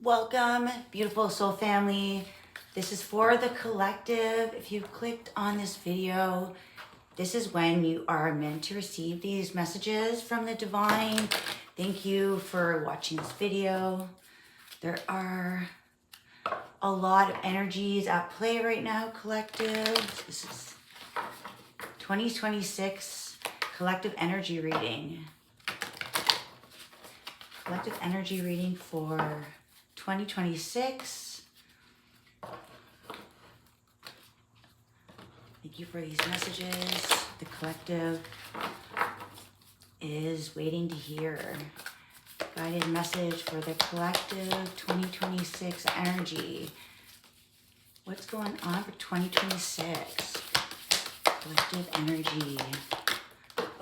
Welcome, beautiful soul family. This is for the collective. If you clicked on this video, this is when you are meant to receive these messages from the divine. Thank you for watching this video. There are a lot of energies at play right now, collective. This is 2026 collective energy reading. Collective energy reading for 2026. Thank you for these messages. The collective is waiting to hear. Guided message for the collective 2026 energy. What's going on for 2026? Collective energy.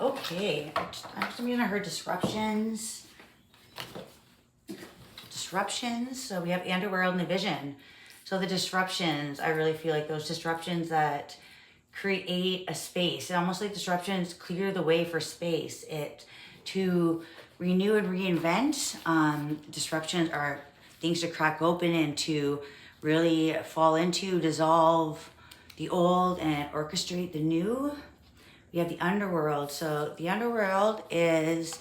Okay, I'm gonna hear disruptions. So we have the underworld and the vision. So the disruptions, I really feel like those disruptions that create a space, almost like disruptions clear the way for space. To renew and reinvent. Disruptions are things to crack open and to really fall into, dissolve the old and orchestrate the new. We have the underworld. So the underworld is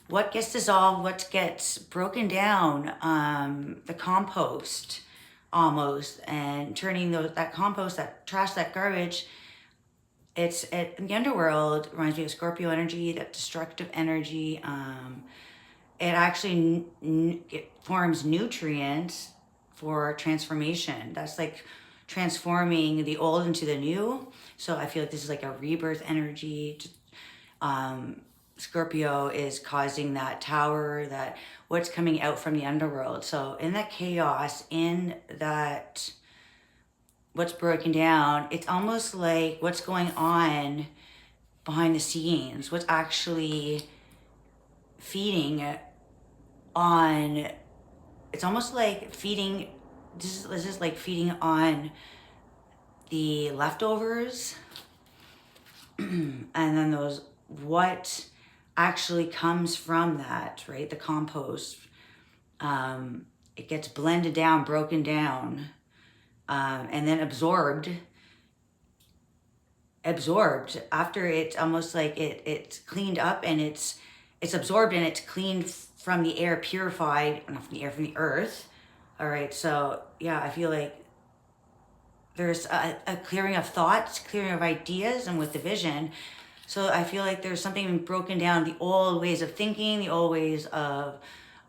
what gets dissolved, what gets broken down, the compost almost, and turning that compost, that trash, that garbage. The underworld reminds me of Scorpio energy, that destructive energy. It actually it forms nutrients for transformation. That's like transforming the old into the new. So I feel like this is like a rebirth energy. Scorpio is causing that tower, that what's coming out from the underworld. So in that chaos, in that what's broken down, it's almost like what's going on behind the scenes, what's actually feeding on, it's almost like feeding, this is like feeding on the leftovers. And then those, what actually comes from that, right? The compost, it gets blended down, broken down, and then absorbed after it's almost like it's cleaned up and it's absorbed and it's cleaned from the air, purified, not from the air, from the earth. All right, so yeah, I feel like there's a clearing of thoughts, clearing of ideas, and with the vision. So I feel like there's something broken down, the old ways of thinking, the old ways of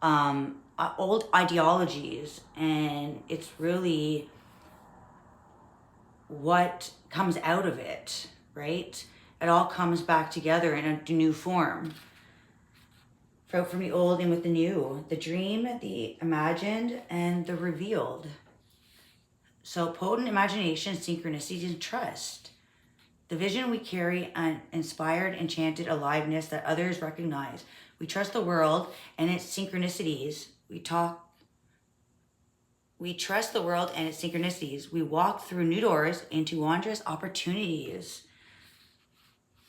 old ideologies. And it's really what comes out of it, right? It all comes back together in a new form. From the old and with the new, the dream, the imagined, and the revealed. So potent imagination, synchronicities, and trust. The vision we carry, an inspired, enchanted aliveness that others recognize. We trust the world and its synchronicities. We trust the world and its synchronicities. We walk through new doors into wondrous opportunities.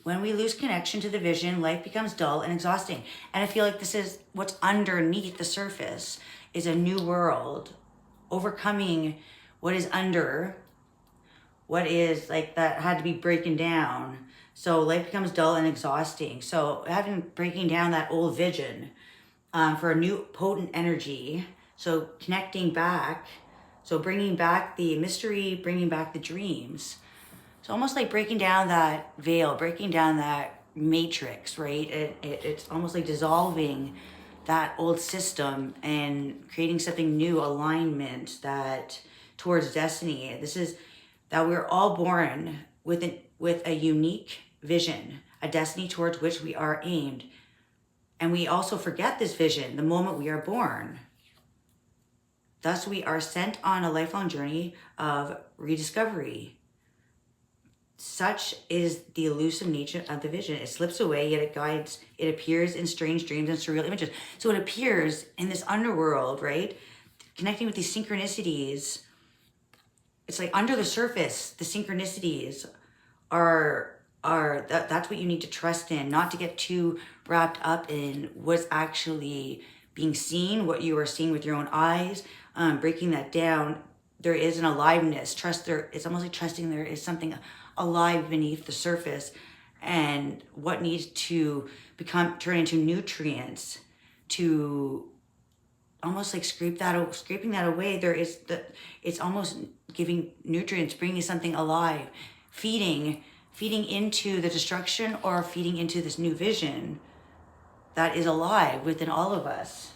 When we lose connection to the vision, life becomes dull and exhausting. And I feel like this is what's underneath the surface, is a new world, overcoming what is under, what is like that had to be breaking down. So life becomes dull and exhausting. So breaking down that old vision for a new potent energy. So connecting back, so bringing back the mystery, bringing back the dreams. So almost like breaking down that veil, breaking down that matrix, right? It's almost like dissolving that old system and creating something new, alignment that towards destiny. This is that we're all born with a unique vision, a destiny towards which we are aimed. And we also forget this vision the moment we are born. Thus, we are sent on a lifelong journey of rediscovery. Such is the elusive nature of the vision. It slips away, yet it guides. It appears in strange dreams and surreal images. So it appears in this underworld, right? Connecting with these synchronicities. It's like under the surface, the synchronicities that's what you need to trust in, not to get too wrapped up in what's actually being seen, what you are seeing with your own eyes, breaking that down. There is an aliveness, trust there. It's almost like trusting there is something alive beneath the surface, and what needs to turn into nutrients to almost like scraping that away. It's almost giving nutrients, bringing something alive, feeding into the destruction, or feeding into this new vision that is alive within all of us,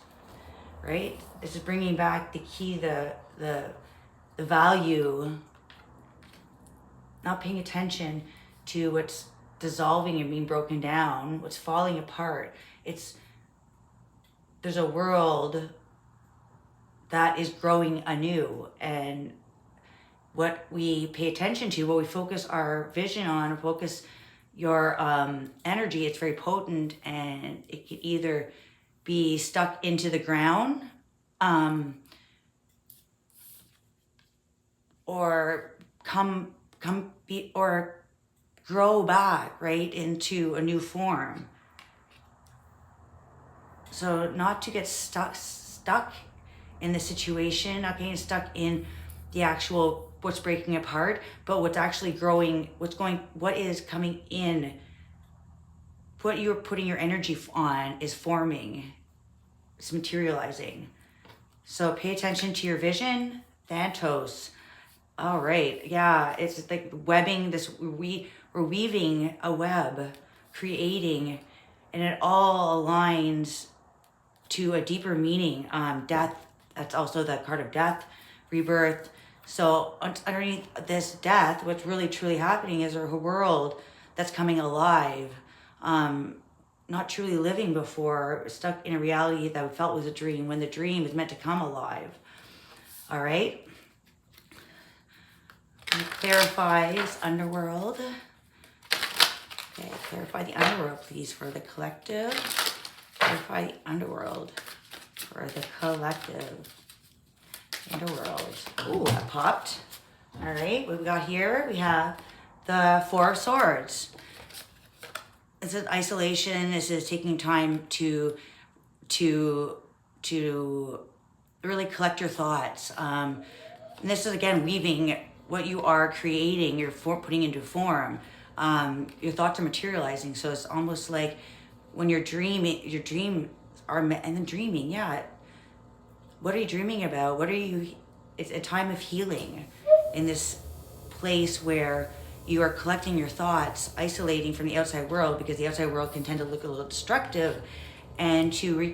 right? This is bringing back the key, the value, not paying attention to what's dissolving and being broken down, what's falling apart. There's a world that is growing anew, and what we pay attention to, what we focus our vision on, focus your energy, it's very potent, and it can either be stuck into the ground, or or grow back, right, into a new form. So not to get stuck in the situation, not getting stuck in the actual what's breaking apart, but what's actually growing, what is coming in, what you're putting your energy on is forming, it's materializing. So pay attention to your vision, Thanatos. All right, yeah, it's like webbing this, we're weaving a web, creating, and it all aligns to a deeper meaning. Death, that's also the card of death, rebirth. So underneath this death, what's really truly happening is a world that's coming alive, not truly living before, stuck in a reality that we felt was a dream, when the dream is meant to come alive. All right. Clarifies underworld. Okay, clarify the underworld, please, for the collective. Clarify the underworld for the collective. Underworld. Ooh, that popped. All right, what we got here? We have the Four of Swords. This is isolation. This is taking time to really collect your thoughts. And this is, again, weaving what you are creating, you're putting into form. Your thoughts are materializing. So it's almost like when you're dreaming, your dreams are, and then dreaming, yeah. What are you dreaming about? It's a time of healing in this place where you are collecting your thoughts, isolating from the outside world, because the outside world can tend to look a little destructive, and to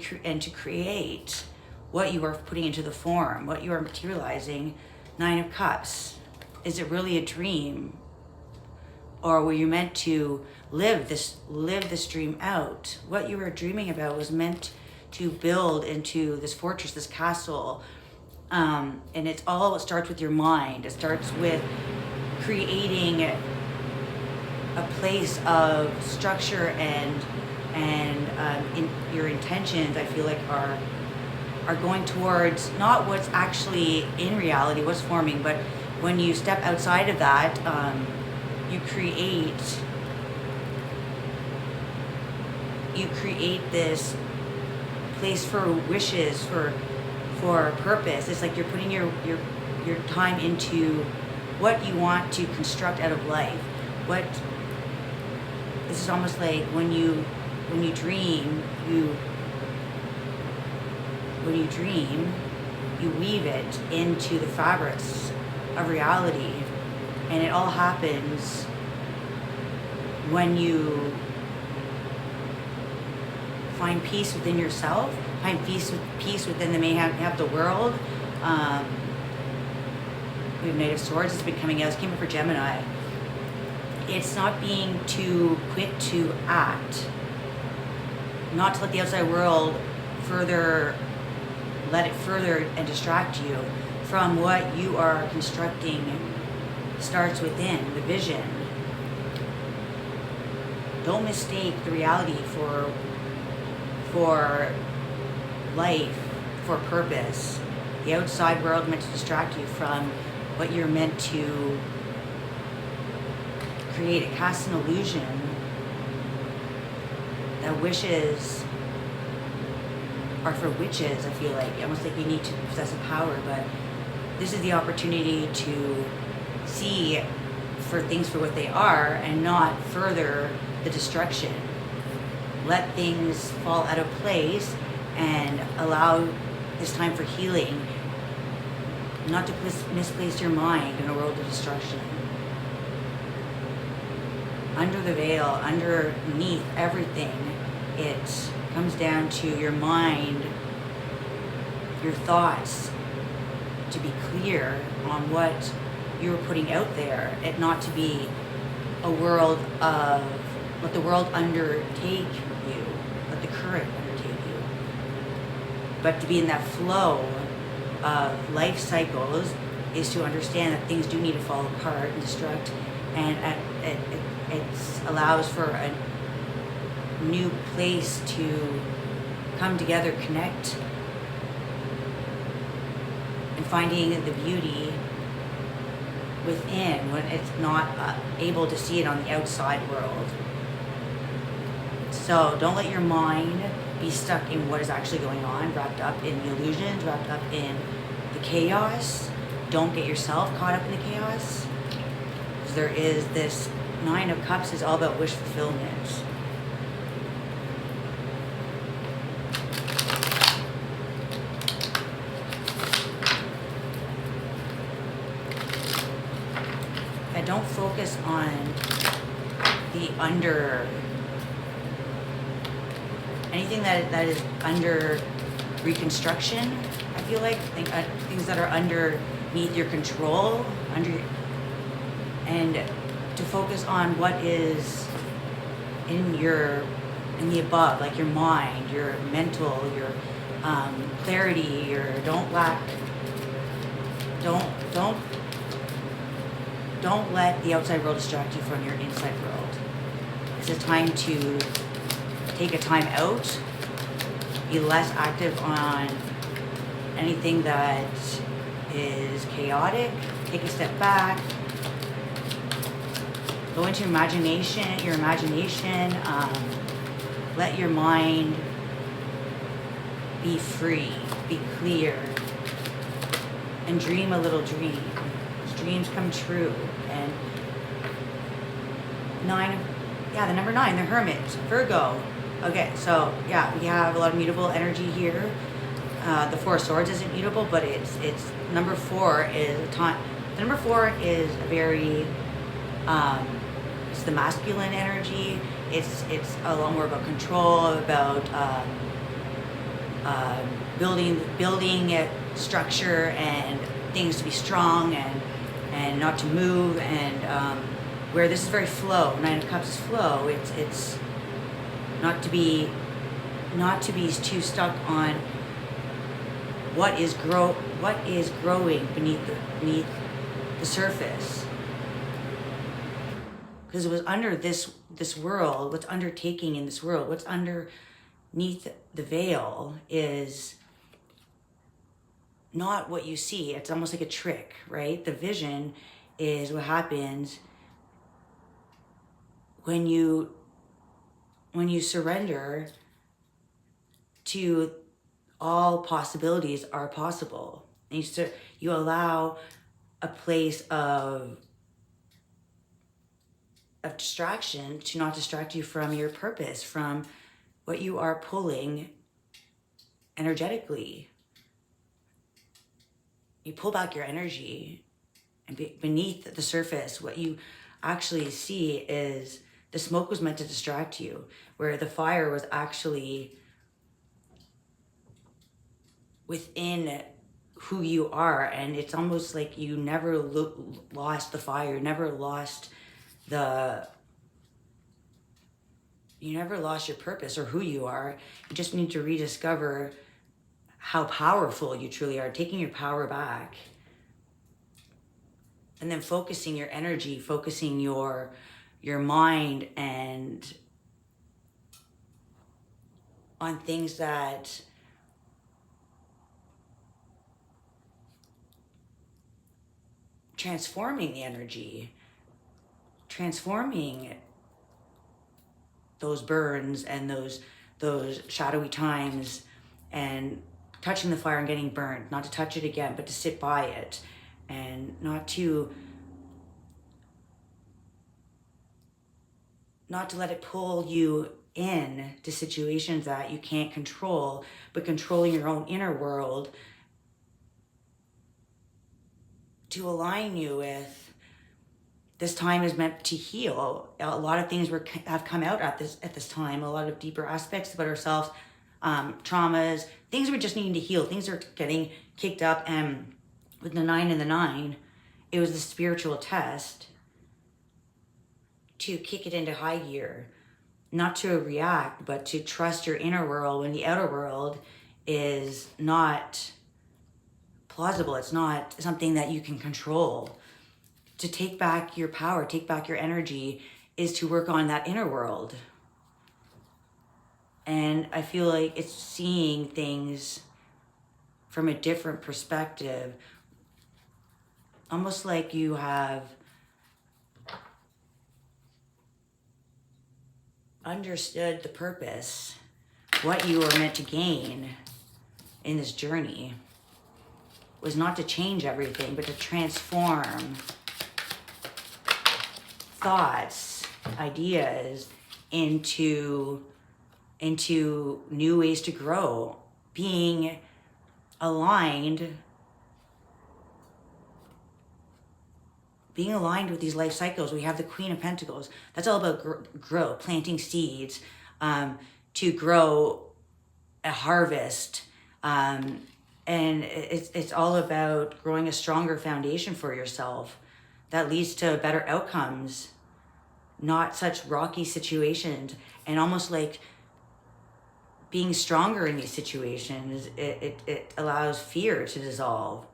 create what you are putting into the form, what you are materializing. Nine of Cups. Is it really a dream? Or were you meant to live this dream out? What you were dreaming about was meant to build into this fortress, this castle. And it starts with your mind. It starts with creating a place of structure, and in your intentions, I feel like are going towards not what's actually in reality, what's forming, but when you step outside of that, you create this place for wishes, for purpose. It's like you're putting your time into what you want to construct out of life. This is almost like when you dream, you weave it into the fabrics of reality, and it all happens when you find peace within yourself, find peace within the mayhem of the world. We have Knight of Swords. It's been coming out. This came up for Gemini. It's not being too quick to act, not to let the outside world let it further and distract you from what you are constructing. Starts within the vision. Don't mistake the reality for life, for purpose. The outside world meant to distract you from what you're meant to create. It casts an illusion that wishes are for witches, I feel like. Almost like you need to possess a power, but this is the opportunity to see for things for what they are and not further the destruction. Let things fall out of place and allow this time for healing, not to misplace your mind in a world of destruction. Under the veil, underneath everything, it comes down to your mind, your thoughts, to be clear on what you're putting out there, and not to be a world of, let the world undertake you, let the current undertake you, but to be in that flow of life cycles is to understand that things do need to fall apart and destruct, and it allows for a new place to come together, connect, and finding the beauty within when it's not able to see it on the outside world. So don't let your mind be stuck in what is actually going on, wrapped up in the illusions, wrapped up in the chaos. Don't get yourself caught up in the chaos. Because there is this Nine of Cups is all about wish fulfillment. And don't focus on the anything that is under reconstruction. I feel like things that are underneath your control, and to focus on what is in the above, like your mind, your mental, your clarity, don't let the outside world distract you from your inside world. It's a time to take a time out, be less active on anything that is chaotic, take a step back, go into your imagination, let your mind be free, be clear, and dream a little dream. Dreams come true. And the number 9, the Hermit, Virgo. Okay, so yeah, we have a lot of mutable energy here. The Four of Swords isn't mutable, but it's number 4 is a time. The number 4 is a very it's the masculine energy. It's a lot more about control, about building a structure and things to be strong and not to move, and where this is very flow. 9 of Cups is flow. It's not to be too stuck on what is growing beneath the surface, because it was under this world, what's undertaking in this world, what's underneath the veil is not what you see. It's almost like a trick, right? The vision is what happens when you surrender to all possibilities are possible. And you allow a place of distraction to not distract you from your purpose, from what you are pulling energetically. You pull back your energy, and beneath the surface, what you actually see is the smoke was meant to distract you, where the fire was actually within who you are. And it's almost like you never lost the fire, you never lost your purpose or who you are. You just need to rediscover how powerful you truly are, taking your power back, and then focusing your energy, focusing your mind and on things that transforming the energy, transforming those burns and those shadowy times, and touching the fire and getting burned, not to touch it again, but to sit by it, and not to let it pull you in to situations that you can't control, but controlling your own inner world to align you with this time is meant to heal. A lot of things have come out at this time, a lot of deeper aspects about ourselves, traumas, things we're just needing to heal, things are getting kicked up. And with the 9 and the 9, it was the spiritual test to kick it into high gear, not to react, but to trust your inner world when the outer world is not plausible. It's not something that you can control. To take back your power, take back your energy, is to work on that inner world. And I feel like it's seeing things from a different perspective, almost like you have understood the purpose, what you are meant to gain in this journey was not to change everything, but to transform thoughts, ideas into new ways to grow, being aligned with these life cycles. We have the Queen of Pentacles. That's all about grow, planting seeds, to grow a harvest. And it's all about growing a stronger foundation for yourself that leads to better outcomes, not such rocky situations. And almost like being stronger in these situations, it allows fear to dissolve.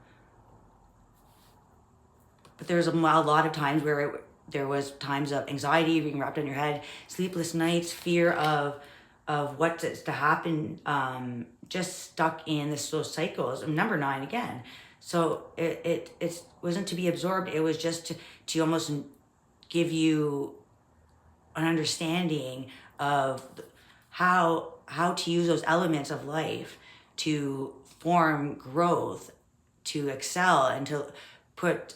But there's a lot of times where there was times of anxiety being wrapped on your head, sleepless nights, fear of what's to happen, just stuck in those cycles. Number 9 again. So it wasn't to be absorbed. It was just to almost give you an understanding of how to use those elements of life to form growth, to excel, and to put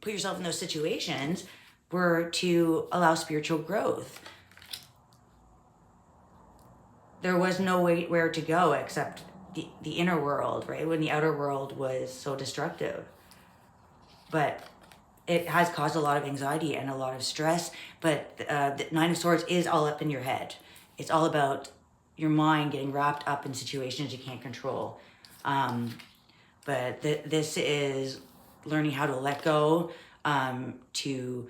yourself in those situations were to allow spiritual growth. There was nowhere to go except the inner world, right? When the outer world was so destructive. But it has caused a lot of anxiety and a lot of stress. But the 9 of Swords is all up in your head. It's all about your mind getting wrapped up in situations you can't control. But this is learning how to let go, to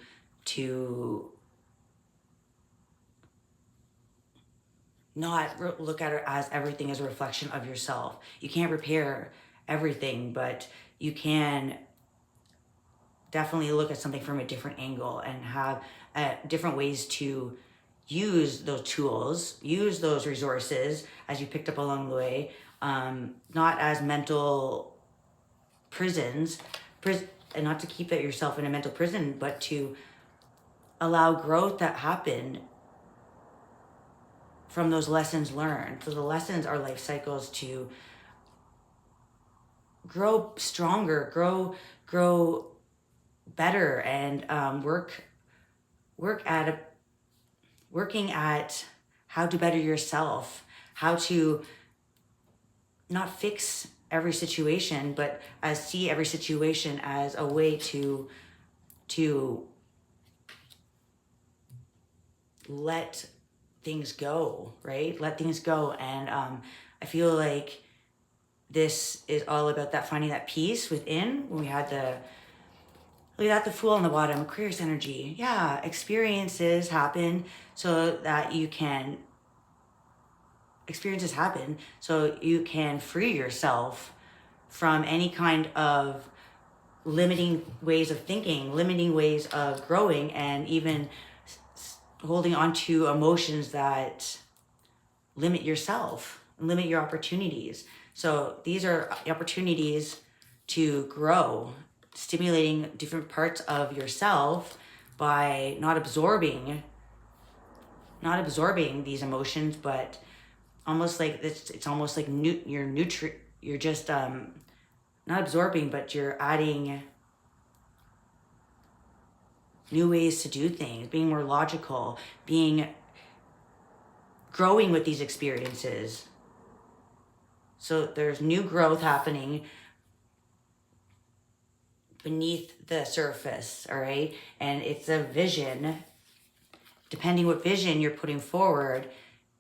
not look at it as everything as a reflection of yourself. You can't repair everything, but you can definitely look at something from a different angle and have different ways to use those tools, use those resources as you picked up along the way, not as mental prisons, and not to keep it yourself in a mental prison, but to allow growth that happened from those lessons learned. So the lessons are life cycles to grow stronger, grow better, and working at how to better yourself, how to not fix every situation, but see every situation as a way to let things go, right? Let things go. And I feel like this is all about that, finding that peace within. When we had the Fool on the bottom, Aquarius energy. Yeah, experiences happen so you can free yourself from any kind of limiting ways of thinking, limiting ways of growing, and even holding on to emotions that limit yourself, limit your opportunities. So these are opportunities to grow, stimulating different parts of yourself by not absorbing these emotions, but almost like it's almost like you're just not absorbing, but you're adding new ways to do things, being more logical, growing with these experiences. So there's new growth happening beneath the surface, all right? And it's a vision, depending what vision you're putting forward,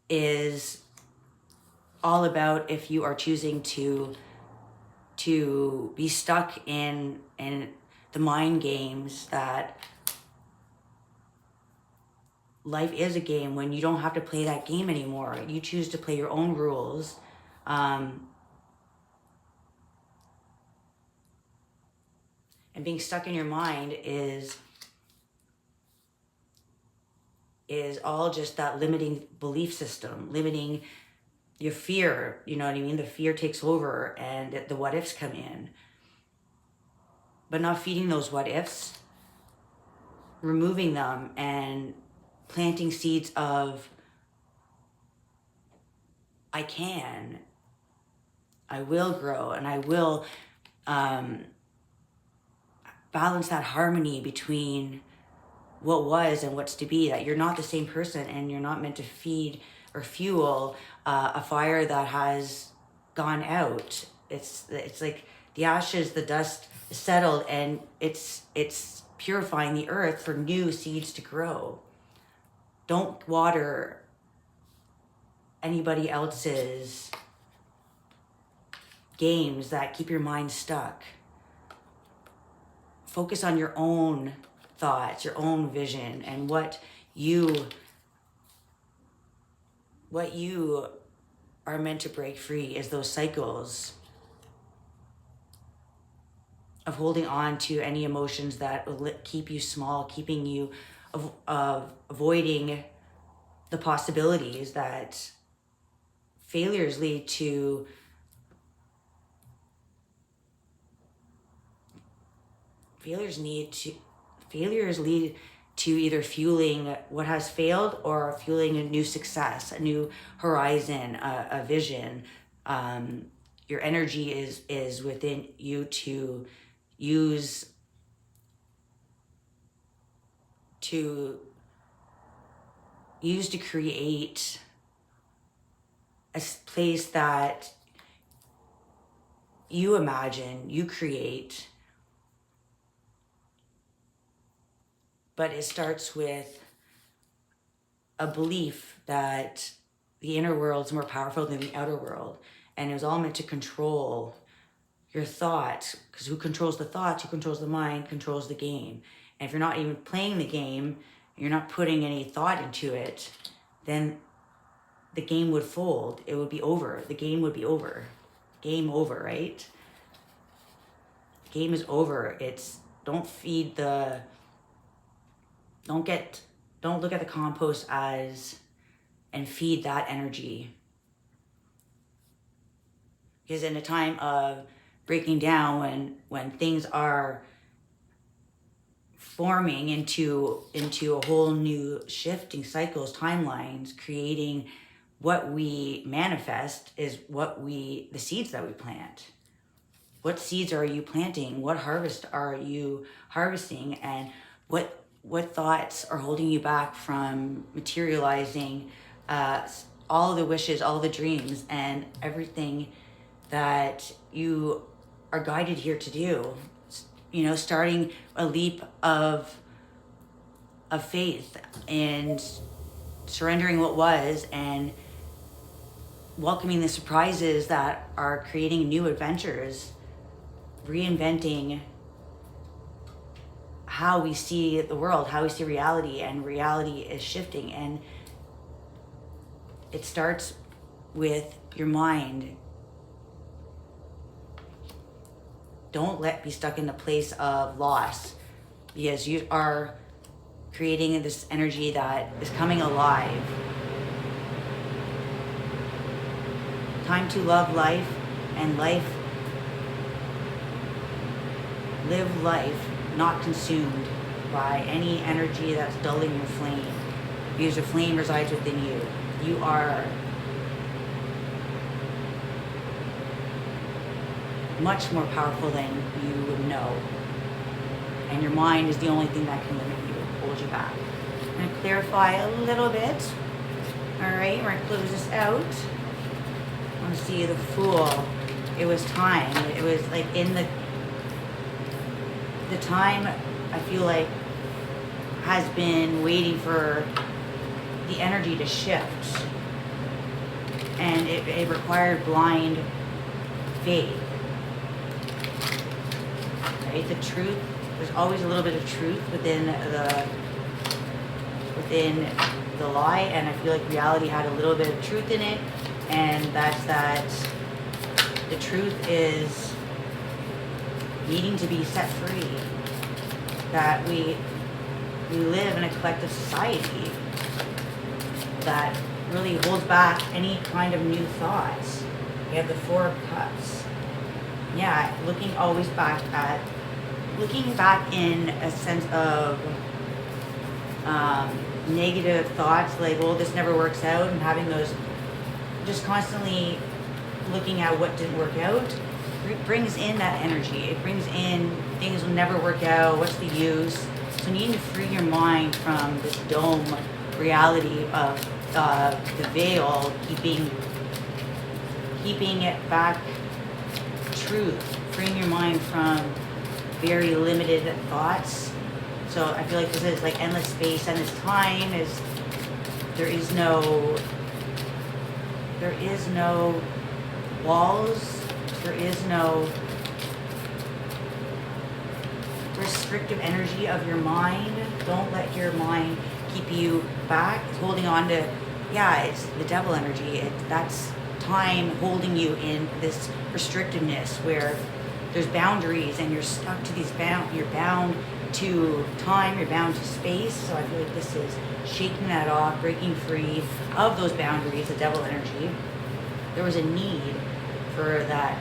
is all about if you are choosing to be stuck in the mind games that life is a game when you don't have to play that game anymore. You choose to play your own rules. And being stuck in your mind is all just that limiting belief system, limiting your fear, you know what I mean? The fear takes over and the what ifs come in. But not feeding those what ifs, removing them and planting seeds of I will grow, and I will balance that harmony between what was and what's to be, that you're not the same person and you're not meant to feed or fuel a fire that has gone out. It's like the ashes, the dust is settled, and it's purifying the earth for new seeds to grow. Don't water anybody else's games that keep your mind stuck. Focus on your own thoughts, your own vision, and what you are meant to break free is those cycles of holding on to any emotions that will keep you small, keeping you avoiding the possibilities that failures lead to failures lead to either fueling what has failed or fueling a new success, a new horizon, a vision. Your energy is within you to use to create a place that you imagine, you create. But it starts with a belief that the inner world's more powerful than the outer world. And it was all meant to control your thoughts, because who controls the thoughts, who controls the mind, controls the game. And if you're not even playing the game, you're not putting any thought into it, then the game would fold. It would be over. The game would be over. Game over, right? Game is over. Don't look at the compost and feed that energy. Because in a time of breaking down, when things are forming into a whole new shifting cycles, timelines, creating what we manifest is the seeds that we plant. What seeds are you planting? What harvest are you harvesting? And what thoughts are holding you back from materializing all the wishes, all the dreams, and everything that you are guided here to do? You know, starting a leap of faith and surrendering what was and welcoming the surprises that are creating new adventures, reinventing how we see the world, how we see reality, and reality is shifting. And it starts with your mind. Don't be stuck in the place of loss, because you are creating this energy that is coming alive. Time to love life, and live life not consumed by any energy that's dulling your flame, because the flame resides within you. You are much more powerful than you would know. And your mind is the only thing that can limit you, hold you back. I'm going to clarify a little bit. All right, we're going to close this out. I want to see the Fool. It was time. It was like in the time, I feel like, has been waiting for the energy to shift. And it required blind faith. Right? The truth, there's always a little bit of truth within the lie, and I feel like reality had a little bit of truth in it, and that's that the truth is needing to be set free. That we live in a collective society that really holds back any kind of new thoughts. We have the Four of Cups. Yeah, looking back in a sense of negative thoughts, like, well, this never works out, and having those, just constantly looking at what didn't work out, brings in that energy. It brings in things will never work out, what's the use? So needing to free your mind from this dome reality of the veil, keeping it back, truth, freeing your mind from very limited thoughts. So I feel like this is like endless space, endless time. There is no walls, there is no restrictive energy of your mind. Don't let your mind keep you back. It's holding on to, it's the devil energy. That's time holding you in this restrictiveness where there's boundaries and you're stuck to these you're bound to time, you're bound to space. So I feel like this is shaking that off, breaking free of those boundaries, the devil energy. There was a need for that,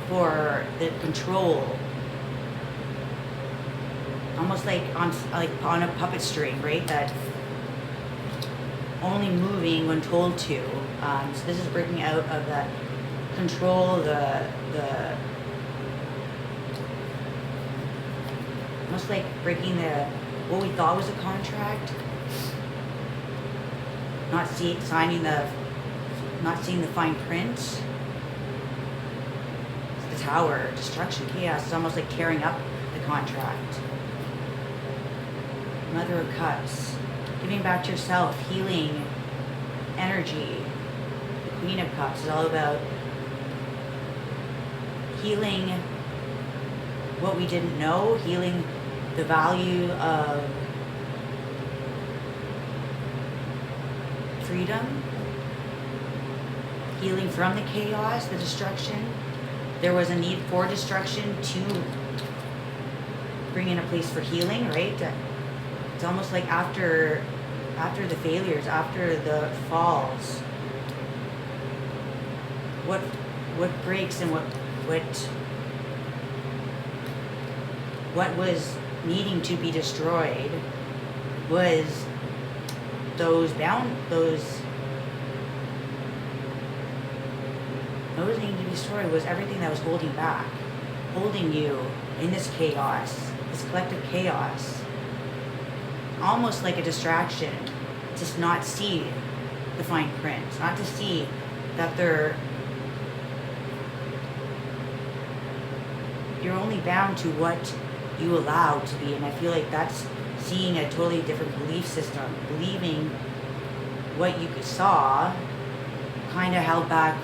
for the control, almost like on a puppet string, right? That only moving when told to. So this is breaking out of that control, the almost like breaking what we thought was a contract, not seeing the fine print. It's the Tower, destruction, chaos. It's almost like tearing up the contract. Mother of Cups, giving back to yourself, healing energy. The Queen of Cups is all about healing what we didn't know, healing the value of freedom, healing from the chaos, the destruction. There was a need for destruction to bring in a place for healing, right? It's almost like after the failures, after the falls, what breaks and what was needing to be destroyed was those needing to be destroyed was everything that was holding back, holding you in this chaos, this collective chaos. Almost like a distraction, to not see the fine print, not to see that you're only bound to what you allow to be. And I feel like that's seeing a totally different belief system. Believing what you saw kind of held back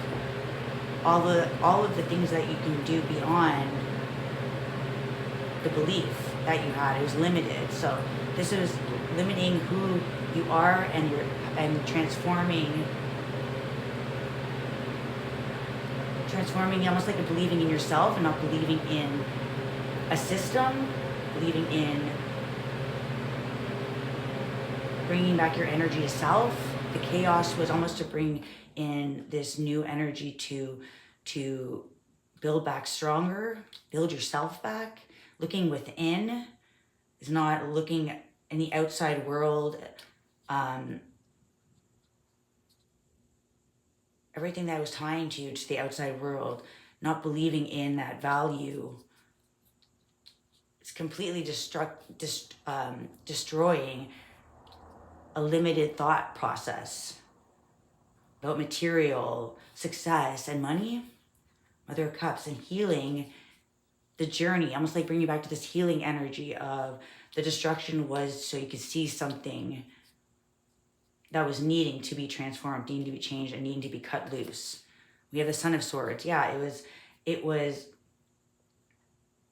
all of the things that you can do beyond the belief that you had. It was limited. So this is limiting who you are, and transforming almost like a believing in yourself and not believing in a system, believing in bringing back your energy to self. The chaos was almost to bring in this new energy to build back stronger, build yourself back. Looking within is not looking in the outside world. Everything that was tying to you to the outside world, not believing in that value. It's completely destroying a limited thought process about material, success, and money. Mother of Cups, and healing the journey, almost like bringing you back to this healing energy of the destruction was so you could see something that was needing to be transformed, needing to be changed, and needing to be cut loose. We have the Son of Swords. Yeah, it was,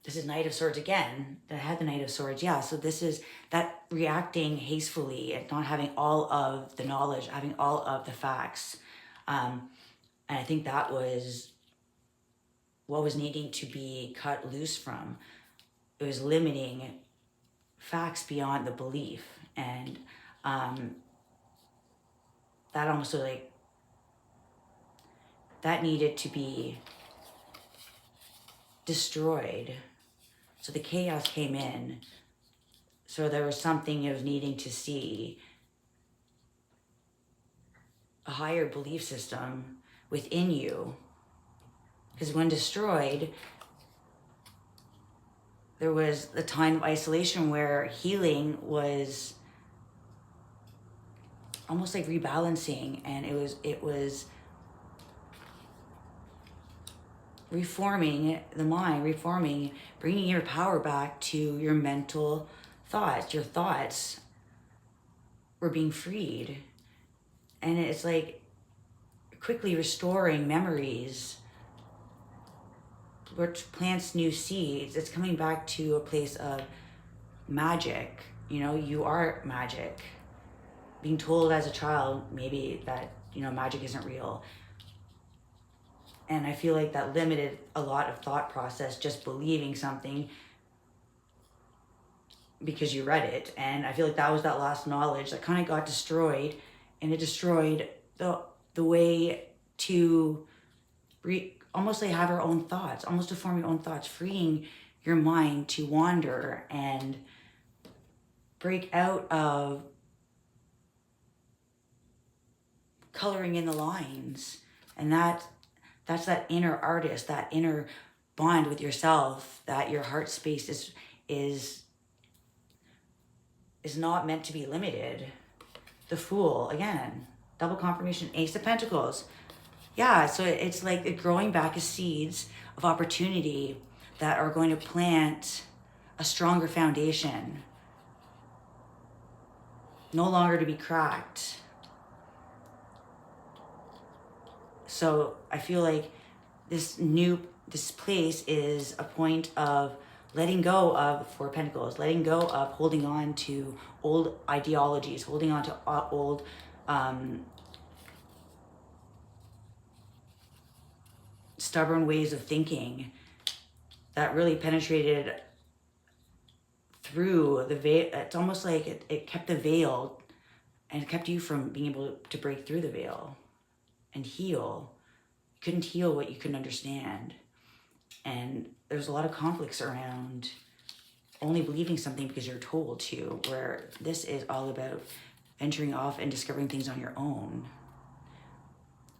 this is Knight of Swords again, that had the Knight of Swords. Yeah, so this is that reacting hastily and not having all of the knowledge, having all of the facts. And I think that was what was needing to be cut loose from. It was limiting facts beyond the belief. And that almost was like, that needed to be destroyed. So the chaos came in. So there was something it was needing to see, a higher belief system within you. Because when destroyed, there was the time of isolation where healing was almost like rebalancing, and it was reforming the mind, bringing your power back to your mental thoughts. Your thoughts were being freed. And it's like quickly restoring memories, which plants new seeds. It's coming back to a place of magic. You know, you are magic. Being told as a child, maybe that, you know, magic isn't real. And I feel like that limited a lot of thought process, just believing something because you read it. And I feel like that was that lost knowledge that kind of got destroyed, and it destroyed the way to almost like have our own thoughts, almost to form your own thoughts, freeing your mind to wander and break out of coloring in the lines. And that's that inner artist, that inner bond with yourself, that your heart space is not meant to be limited. The Fool, again, double confirmation, Ace of Pentacles. Yeah, so it's like it growing back as seeds of opportunity that are going to plant a stronger foundation, no longer to be cracked. So I feel like this place is a point of letting go of Four of Pentacles, letting go of holding on to old ideologies, holding on to old stubborn ways of thinking that really penetrated through the veil. It's almost like it kept the veil, and it kept you from being able to break through the veil and heal. You couldn't heal what you couldn't understand. And there's a lot of conflicts around only believing something because you're told to, where this is all about venturing off and discovering things on your own.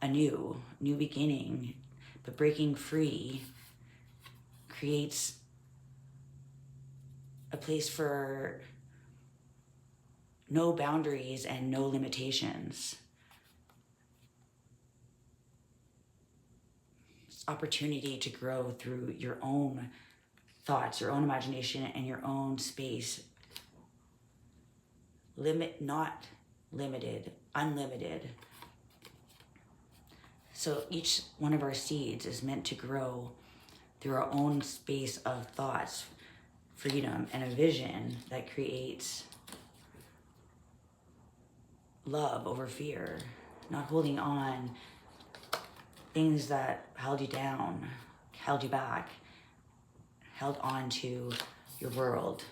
A new beginning. But breaking free creates a place for no boundaries and no limitations. It's opportunity to grow through your own thoughts, your own imagination, and your own space. Not limited, unlimited. So each one of our seeds is meant to grow through our own space of thoughts, freedom, and a vision that creates love over fear, not holding on things that held you down, held you back, held on to your world.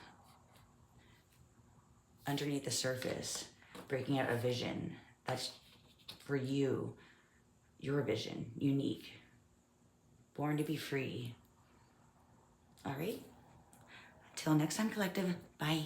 Underneath the surface, breaking out a vision that's for you, your vision, unique, born to be free. All right. Until next time, collective. Bye.